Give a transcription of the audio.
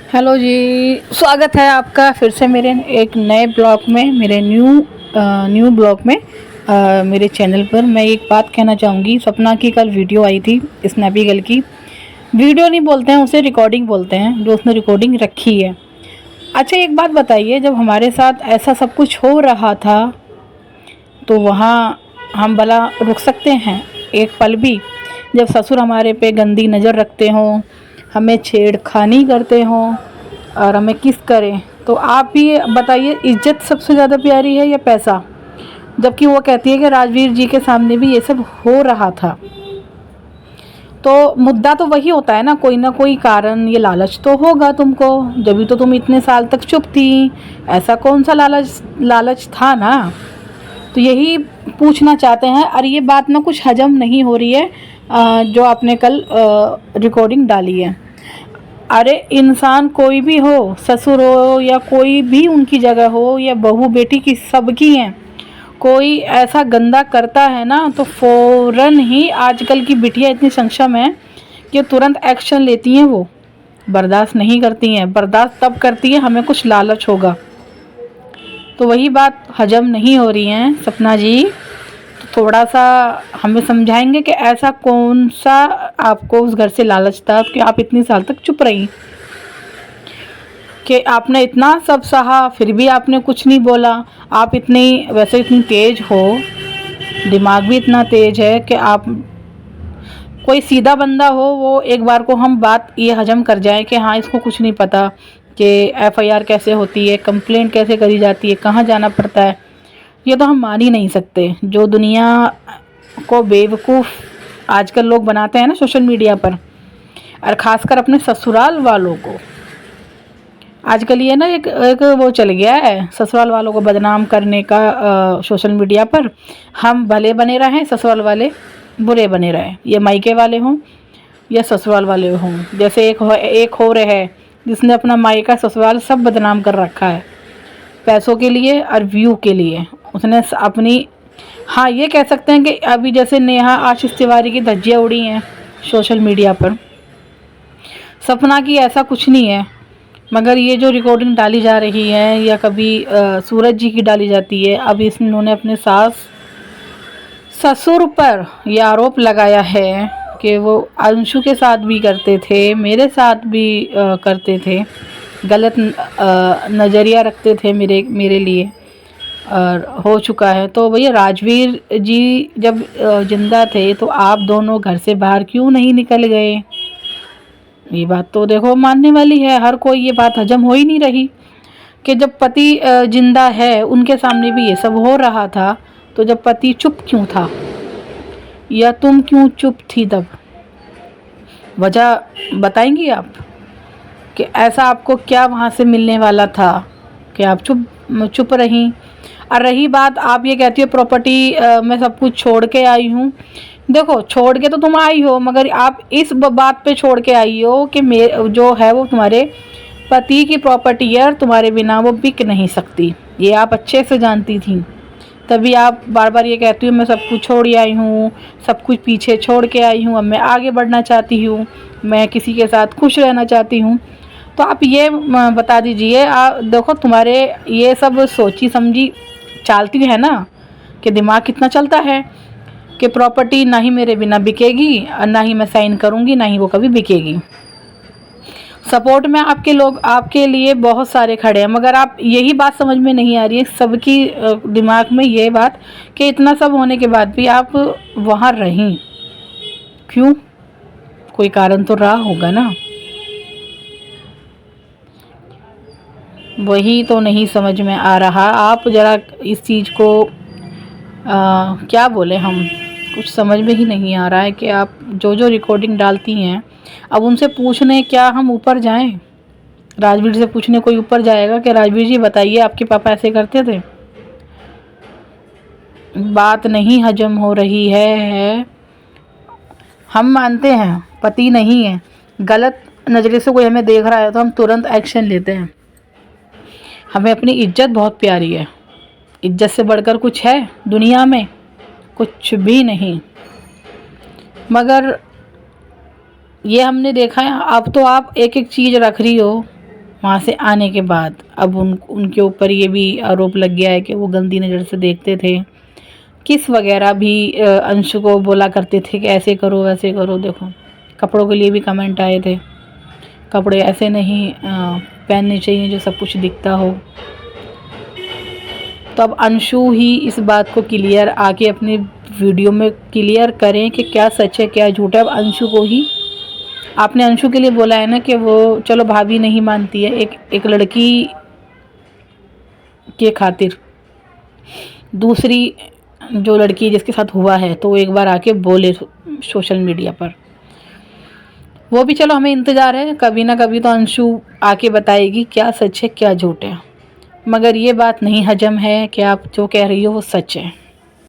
Hello जी, स्वागत है आपका फिर से मेरे एक नए ब्लॉग में, मेरे न्यू ब्लॉग में। मेरे चैनल पर मैं एक बात कहना चाहूँगी। सपना की कल वीडियो आई थी, स्नैपी गर्ल की। वीडियो नहीं बोलते हैं उसे, रिकॉर्डिंग बोलते हैं, जो उसने रिकॉर्डिंग रखी है। अच्छा, एक बात बताइए, जब हमारे साथ ऐसा सब कुछ हो रहा था तो वहाँ हम भला रुक सकते हैं एक पल भी? जब ससुर हमारे पे गंदी नज़र रखते हों, हमें छेड़खानी करते हों और हमें किस करें, तो आप भी बताइए, इज्जत सबसे ज़्यादा प्यारी है या पैसा? जबकि वो कहती है कि राजवीर जी के सामने भी ये सब हो रहा था। तो मुद्दा तो वही होता है ना कोई कारण, ये लालच तो होगा तुमको, जब भी तो तुम इतने साल तक चुप थी। ऐसा कौन सा लालच लालच था ना? तो यही पूछना चाहते हैं। और ये बात ना कुछ हजम नहीं हो रही है जो आपने कल रिकॉर्डिंग डाली है। अरे इंसान कोई भी हो, ससुर हो या कोई भी उनकी जगह हो, या बहू बेटी की, सबकी हैं। कोई ऐसा गंदा करता है ना तो फ़ौरन ही आजकल की बिटियाँ इतनी सक्षम हैं कि तुरंत एक्शन लेती हैं। वो बर्दाश्त नहीं करती हैं। बर्दाश्त तब करती हैं हमें कुछ लालच होगा। तो वही बात हजम नहीं हो रही है सपना जी। तो थोड़ा सा हमें समझाएंगे कि ऐसा कौन सा आपको उस घर से लालच था कि आप इतनी साल तक चुप रही, कि आपने इतना सब सहा फिर भी आपने कुछ नहीं बोला। आप इतनी, वैसे इतनी तेज हो, दिमाग भी इतना तेज है कि आप, कोई सीधा बंदा हो वो एक बार को हम बात ये हजम कर जाए कि हाँ इसको कुछ नहीं पता कि एफआईआर कैसे होती है, कंप्लेंट कैसे करी जाती है, कहाँ जाना पड़ता है, ये तो हम मान ही नहीं सकते। जो दुनिया को बेवकूफ़ आजकल लोग बनाते हैं ना सोशल मीडिया पर, और ख़ासकर अपने ससुराल वालों को। आजकल ये ना एक वो चल गया है ससुराल वालों को बदनाम करने का सोशल मीडिया पर। हम भले बने रहें, ससुराल वाले बुरे बने रहें, ये मायके वाले हों या ससुराल वाले हों। जैसे एक हो रहे है जिसने अपना मायका ससुराल सब बदनाम कर रखा है पैसों के लिए और व्यू के लिए। उसने अपनी, हाँ ये कह सकते हैं कि अभी जैसे नेहा आशीष तिवारी की धज्जियाँ उड़ी हैं सोशल मीडिया पर, सपना की ऐसा कुछ नहीं है। मगर ये जो रिकॉर्डिंग डाली जा रही है, या कभी सूरज जी की डाली जाती है, अब इन्होंने अपने सास ससुर पर यह आरोप लगाया है कि वो अंशु के साथ भी करते थे, मेरे साथ भी करते थे, गलत नज़रिया रखते थे मेरे लिए, और हो चुका है। तो भैया राजवीर जी जब जिंदा थे तो आप दोनों घर से बाहर क्यों नहीं निकल गए? ये बात तो देखो मानने वाली है। हर कोई ये बात हजम हो ही नहीं रही कि जब पति जिंदा है उनके सामने भी ये सब हो रहा था, तो जब पति चुप क्यों था, या तुम क्यों चुप थी? तब वजह बताएंगी आप कि ऐसा आपको क्या वहाँ से मिलने वाला था कि आप चुप रहीं? और रही बात, आप ये कहती हो प्रॉपर्टी मैं सब कुछ छोड़ के आई हूँ। देखो छोड़ के तो तुम आई हो, मगर आप इस बात पे छोड़ के आई हो कि जो है वो तुम्हारे पति की प्रॉपर्टी है और तुम्हारे बिना वो बिक नहीं सकती। ये आप अच्छे से जानती थी, तभी आप बार बार ये कहती हो मैं सब कुछ छोड़ आई हूँ, सब कुछ पीछे छोड़ के आई हूँ, अब मैं आगे बढ़ना चाहती हूँ, मैं किसी के साथ खुश रहना चाहती हूँ। तो आप ये बता दीजिए, देखो तुम्हारे ये सब सोची समझी चालती है ना, कि दिमाग कितना चलता है कि प्रॉपर्टी ना ही मेरे बिना बिकेगी और ना ही मैं साइन करूँगी, ना ही वो कभी बिकेगी। सपोर्ट में आपके लोग आपके लिए बहुत सारे खड़े हैं, मगर आप यही बात समझ में नहीं आ रही है सबकी दिमाग में ये बात कि इतना सब होने के बाद भी आप वहाँ रहीं क्यों? कोई कारण तो रहा होगा ना। वही तो नहीं समझ में आ रहा। आप ज़रा इस चीज़ को क्या बोले, हम कुछ समझ में ही नहीं आ रहा है कि आप जो रिकॉर्डिंग डालती हैं, अब उनसे पूछने क्या हम ऊपर जाएं? राजवीर से पूछने कोई ऊपर जाएगा कि राजवीर जी बताइए आपके पापा ऐसे करते थे? बात नहीं हजम हो रही है। हम मानते हैं पति नहीं है, गलत नज़रिए से कोई हमें देख रहा है तो हम तुरंत एक्शन लेते हैं। हमें अपनी इज्जत बहुत प्यारी है, इज्जत से बढ़कर कुछ है दुनिया में? कुछ भी नहीं। मगर ये हमने देखा है, अब तो आप एक एक चीज़ रख रही हो वहाँ से आने के बाद अब उनके ऊपर ये भी आरोप लग गया है कि वो गंदी नज़र से देखते थे। किस वगैरह भी अंशु को बोला करते थे कि ऐसे करो वैसे करो। देखो कपड़ों के लिए भी कमेंट आए थे, कपड़े ऐसे नहीं पहनने चाहिए जो सब कुछ दिखता हो। तो अब अंशु ही इस बात को क्लियर आके अपने वीडियो में क्लियर करें कि क्या सच है क्या झूठ है। अब अंशु को ही, आपने अंशु के लिए बोला है ना कि वो चलो भाभी नहीं मानती है, एक लड़की के खातिर दूसरी जो लड़की जिसके साथ हुआ है तो एक बार आके बोले सोशल मीडिया पर। वो भी चलो हमें इंतज़ार है, कभी ना कभी तो अंशु आके बताएगी क्या सच है क्या झूठ है। मगर ये बात नहीं हजम है कि आप जो कह रही हो वो सच है।